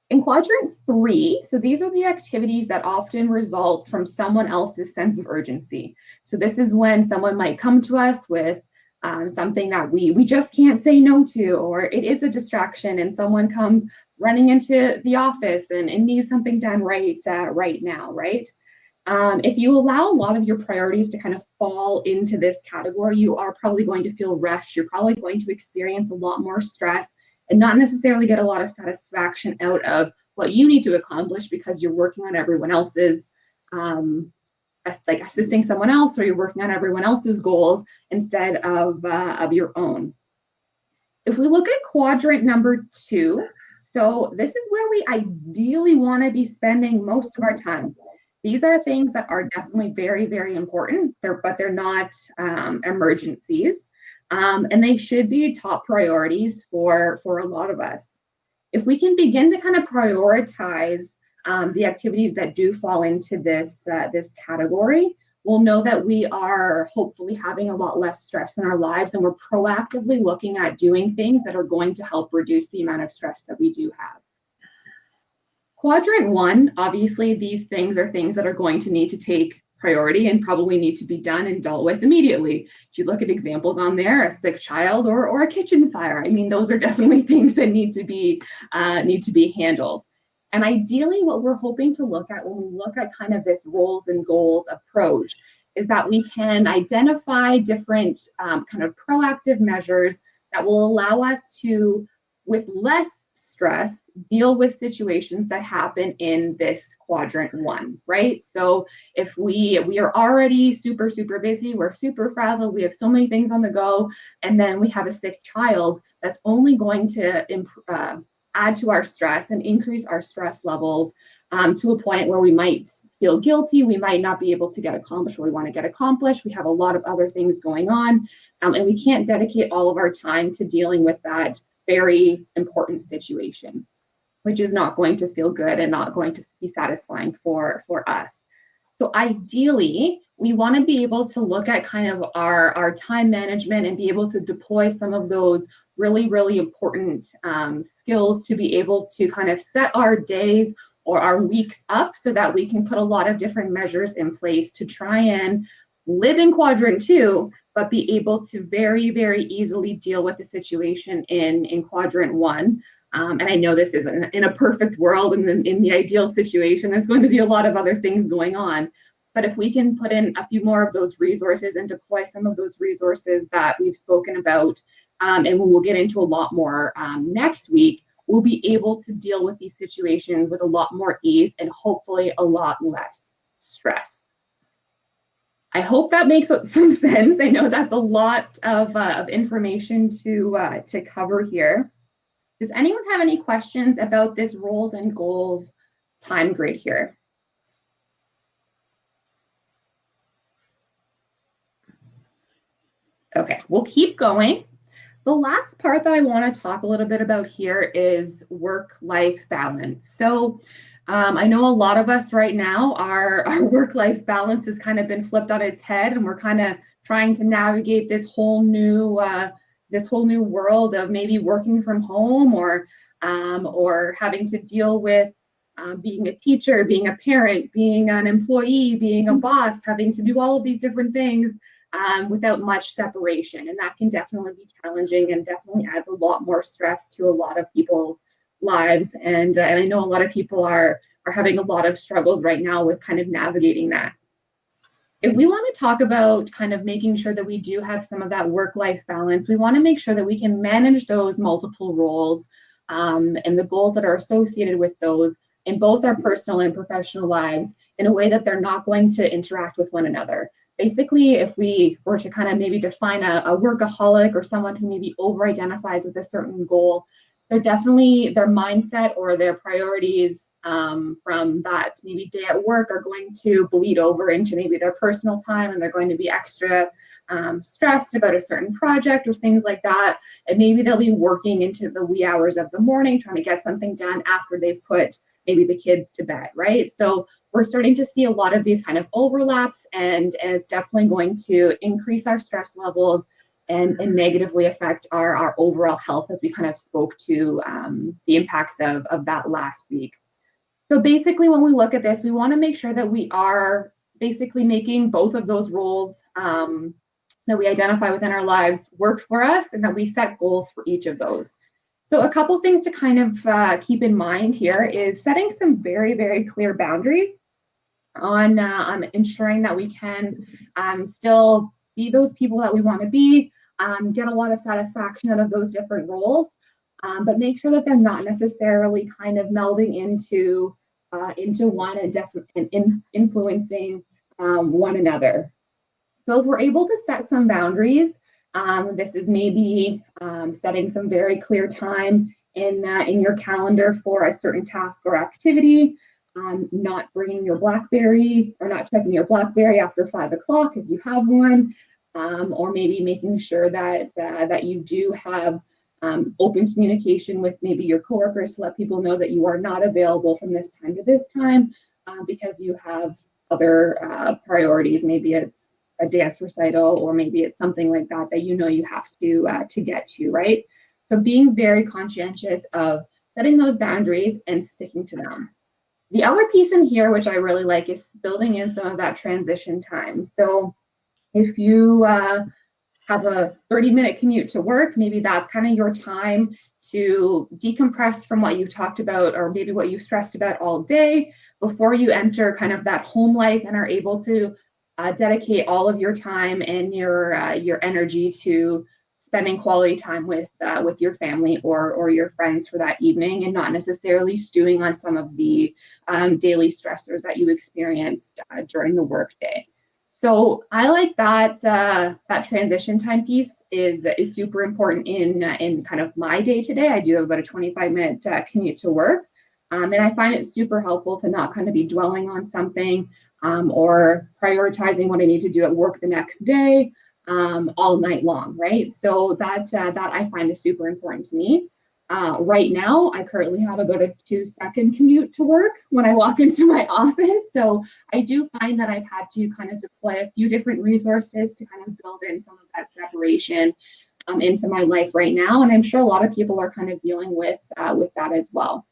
In quadrant 3, so these are the activities that often result from someone else's sense of urgency. So this is when someone might come to us with something that we just can't say no to, or it is a distraction and someone comes running into the office and needs something done right now, right? If you allow a lot of your priorities to kind of fall into this category, you are probably going to feel rushed. You're probably going to experience a lot more stress and not necessarily get a lot of satisfaction out of what you need to accomplish because you're working on everyone else's, like assisting someone else, or you're working on everyone else's goals instead of your own. If we look at quadrant number 2, so this is where we ideally want to be spending most of our time. These are things that are definitely very, very important, but they're not emergencies, and they should be top priorities for a lot of us. If we can begin to kind of prioritize the activities that do fall into this category, we'll know that we are hopefully having a lot less stress in our lives, and we're proactively looking at doing things that are going to help reduce the amount of stress that we do have. Quadrant 1, obviously, these things are things that are going to need to take priority and probably need to be done and dealt with immediately. If you look at examples on there, a sick child or a kitchen fire, I mean, those are definitely things that need to be handled. And ideally, what we're hoping to look at when we look at kind of this roles and goals approach is that we can identify different kind of proactive measures that will allow us to, with less stress, deal with situations that happen in this quadrant 1, right? So if we are already super, super busy, we're super frazzled, we have so many things on the go, and then we have a sick child, that's only going to add to our stress and increase our stress levels to a point where we might feel guilty, we might not be able to get accomplished what we want to get accomplished, we have a lot of other things going on, and we can't dedicate all of our time to dealing with that very important situation, which is not going to feel good and not going to be satisfying for us. So ideally, we want to be able to look at kind of our time management and be able to deploy some of those really, really important skills to be able to kind of set our days or our weeks up so that we can put a lot of different measures in place to try and live in quadrant 2, but be able to very, very easily deal with the situation in quadrant 1. And I know this isn't in a perfect world, and in the ideal situation, there's going to be a lot of other things going on. But if we can put in a few more of those resources and deploy some of those resources that we've spoken about, and we'll get into a lot more next week, we'll be able to deal with these situations with a lot more ease and hopefully a lot less stress. I hope that makes some sense. I know that's a lot of information to cover here. Does anyone have any questions about this roles and goals time grid here? Okay, we'll keep going. The last part that I want to talk a little bit about here is work-life balance. So I know a lot of us right now, our work-life balance has kind of been flipped on its head, and we're kind of trying to navigate this whole new world of maybe working from home or having to deal with being a teacher, being a parent, being an employee, being a boss, having to do all of these different things without much separation. And that can definitely be challenging and definitely adds a lot more stress to a lot of people's lives. And I know a lot of people are having a lot of struggles right now with kind of navigating that. If we want to talk about kind of making sure that we do have some of that work-life balance, we want to make sure that we can manage those multiple roles and the goals that are associated with those in both our personal and professional lives in a way that they're not going to interact with one another. Basically, if we were to kind of maybe define a workaholic or someone who maybe over-identifies with a certain goal, they're definitely, their mindset or their priorities from that maybe day at work are going to bleed over into maybe their personal time, and they're going to be extra stressed about a certain project or things like that. And maybe they'll be working into the wee hours of the morning, trying to get something done after they've put maybe the kids to bed, right? So we're starting to see a lot of these kind of overlaps, and it's definitely going to increase our stress levels and negatively affect our overall health, as we kind of spoke to the impacts of that last week. So basically, when we look at this, we want to make sure that we are basically making both of those roles that we identify within our lives work for us, and that we set goals for each of those. So a couple things to kind of keep in mind here is setting some very, very clear boundaries on ensuring that we can still be those people that we want to be, get a lot of satisfaction out of those different roles, but make sure that they're not necessarily kind of melding into one and influencing one another. So if we're able to set some boundaries, this is maybe setting some very clear time in your calendar for a certain task or activity, not bringing your BlackBerry or not checking your BlackBerry after 5 o'clock if you have one, or maybe making sure that you do have open communication with maybe your coworkers to let people know that you are not available from this time to this time because you have other priorities. Maybe it's a dance recital, or maybe it's something like that that you know you have to get to, right? So being very conscientious of setting those boundaries and sticking to them. The other piece in here, which I really like, is building in some of that transition time. So if you have a 30-minute commute to work, maybe that's kind of your time to decompress from what you've talked about, or maybe what you've stressed about all day, before you enter kind of that home life and are able to dedicate all of your time and your energy to spending quality time with your family or your friends for that evening, and not necessarily stewing on some of the daily stressors that you experienced during the workday. So I like that that transition time piece is super important in kind of my day to day. I do have about a 25-minute commute to work, and I find it super helpful to not kind of be dwelling on something or prioritizing what I need to do at work the next day all night long, right? So that I find is super important to me. Right now, I currently have about a 2-second commute to work when I walk into my office. So I do find that I've had to kind of deploy a few different resources to kind of build in some of that separation into my life right now. And I'm sure a lot of people are kind of dealing with that as well.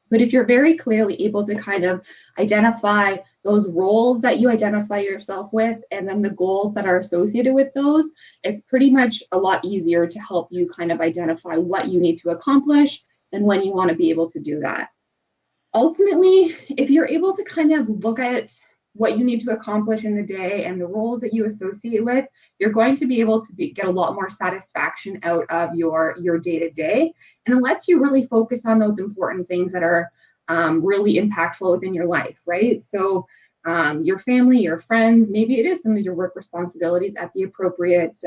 But if you're very clearly able to kind of identify those roles that you identify yourself with, and then the goals that are associated with those, it's pretty much a lot easier to help you kind of identify what you need to accomplish and when you want to be able to do that. Ultimately, if you're able to kind of look at what you need to accomplish in the day and the roles that you associate with, you're going to be able to get a lot more satisfaction out of your day-to-day. And it lets you really focus on those important things that are really impactful within your life, right? So your family, your friends, maybe it is some of your work responsibilities at the appropriate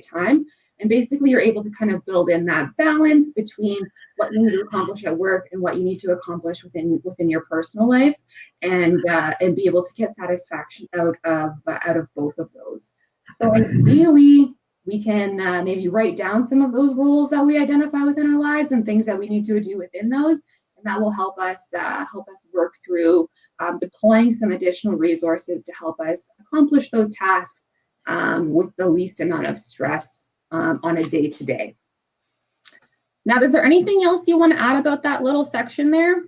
time. And basically, you're able to kind of build in that balance between what you need to accomplish at work and what you need to accomplish within your personal life, and be able to get satisfaction out of both of those. So ideally, we can maybe write down some of those roles that we identify within our lives and things that we need to do within those, and that will help us work through deploying some additional resources to help us accomplish those tasks with the least amount of stress on a day-to-day. Now, is there anything else you want to add about that little section there?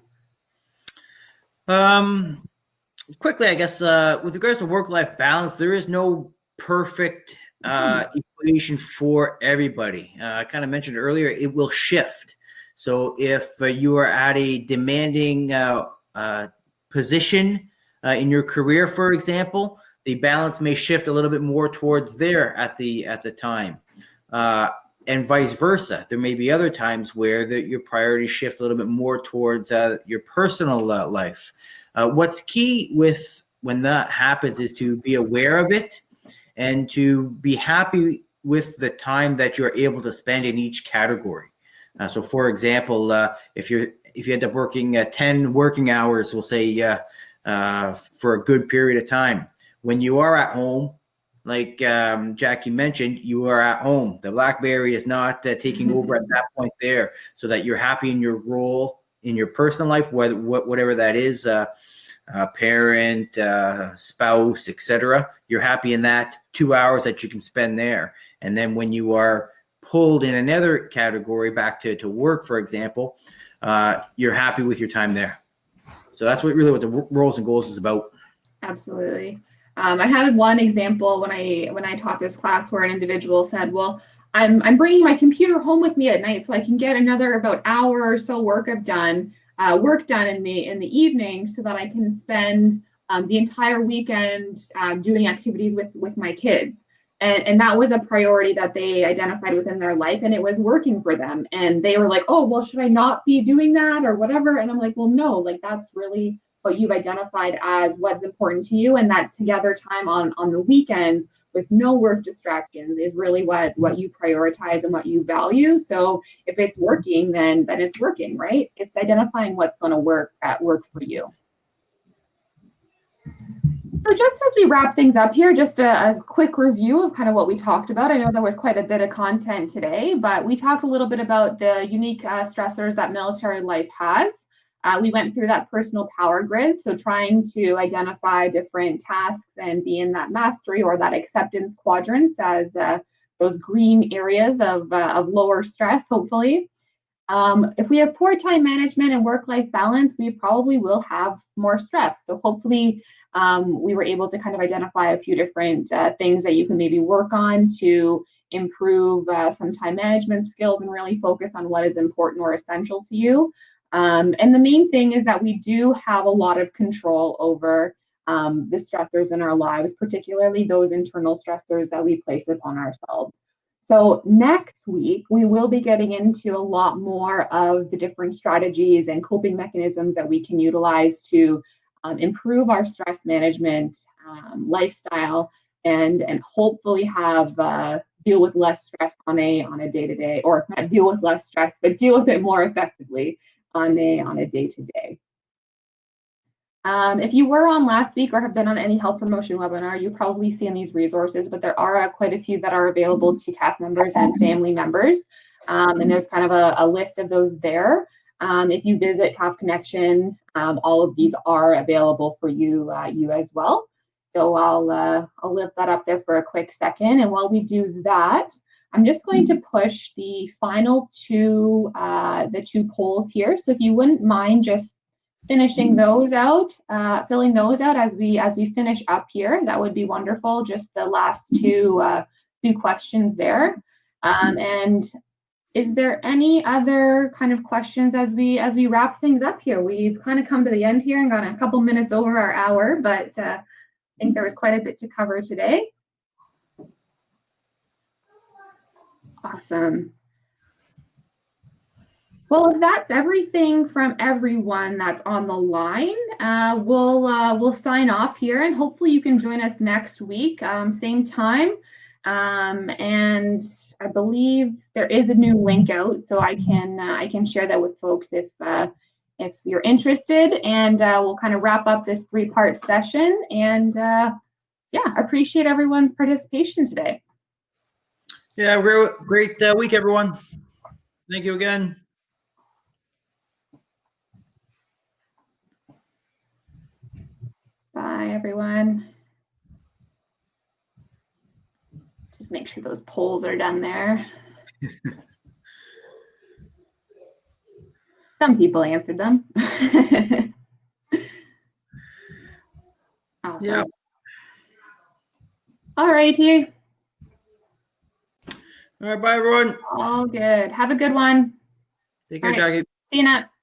Quickly, I guess, with regards to work-life balance, there is no perfect equation for everybody. I kind of mentioned earlier, it will shift. So if you are at a demanding position in your career, for example, the balance may shift a little bit more towards there at the time. And vice versa. There may be other times where your priorities shift a little bit more towards your personal life. What's key with when that happens is to be aware of it and to be happy with the time that you're able to spend in each category. So, for example, if you end up working 10 working hours, we'll say for a good period of time, when you are at home, like Jackie mentioned, you are at home. The BlackBerry is not taking over at that point there, so that you're happy in your role in your personal life, whatever that is, parent, spouse, etc. You're happy in that 2 hours that you can spend there. And then when you are pulled in another category back to work, for example, you're happy with your time there. So that's what the roles and goals is about. Absolutely. I had one example when I taught this class where an individual said, well, I'm bringing my computer home with me at night so I can get another about hour or so work done in the evening, so that I can spend the entire weekend doing activities with my kids. And that was a priority that they identified within their life, and it was working for them. And they were like, oh, well, should I not be doing that or whatever? And I'm like, well, no, like that's really what you've identified as what's important to you, and that together time on the weekend with no work distractions is really what you prioritize and what you value. So if it's working, then it's working, right? It's identifying what's going to work for you. So just as we wrap things up here, just a quick review of kind of what we talked about. I know there was quite a bit of content today, but we talked a little bit about the unique stressors that military life has. We went through that personal power grid, so trying to identify different tasks and be in that mastery or that acceptance quadrants as those green areas of lower stress, hopefully. If we have poor time management and work-life balance, we probably will have more stress. So hopefully we were able to kind of identify a few different things that you can maybe work on to improve some time management skills and really focus on what is important or essential to you. And the main thing is that we do have a lot of control over the stressors in our lives, particularly those internal stressors that we place upon ourselves. So next week, we will be getting into a lot more of the different strategies and coping mechanisms that we can utilize to improve our stress management lifestyle, and hopefully have deal with less stress on a day-to-day, or not deal with less stress, but deal with it more effectively on a day-to-day. If you were on last week or have been on any health promotion webinar, you've probably seen these resources, but there are quite a few that are available to CAF members and family members. And there's kind of a list of those there. If you visit CAF Connection, all of these are available for you as well. So I'll lift that up there for a quick second. And while we do that, I'm just going to push the final two polls here. So if you wouldn't mind just finishing those out, filling those out as we finish up here, that would be wonderful. Just the last two questions there. And is there any other kind of questions as we wrap things up here? We've kind of come to the end here and gone a couple minutes over our hour, but I think there was quite a bit to cover today. Awesome. Well, if that's everything from everyone that's on the line, we'll sign off here, and hopefully you can join us next week, same time. And I believe there is a new link out, so I can share that with folks if you're interested. And we'll kind of wrap up this 3-part session. And yeah, appreciate everyone's participation today. Yeah, great week, everyone. Thank you again. Bye, everyone. Just make sure those polls are done there. Some people answered them. Awesome. Yeah. All righty. All right, bye, everyone. All good. Have a good one. Take care, Jackie. See you next.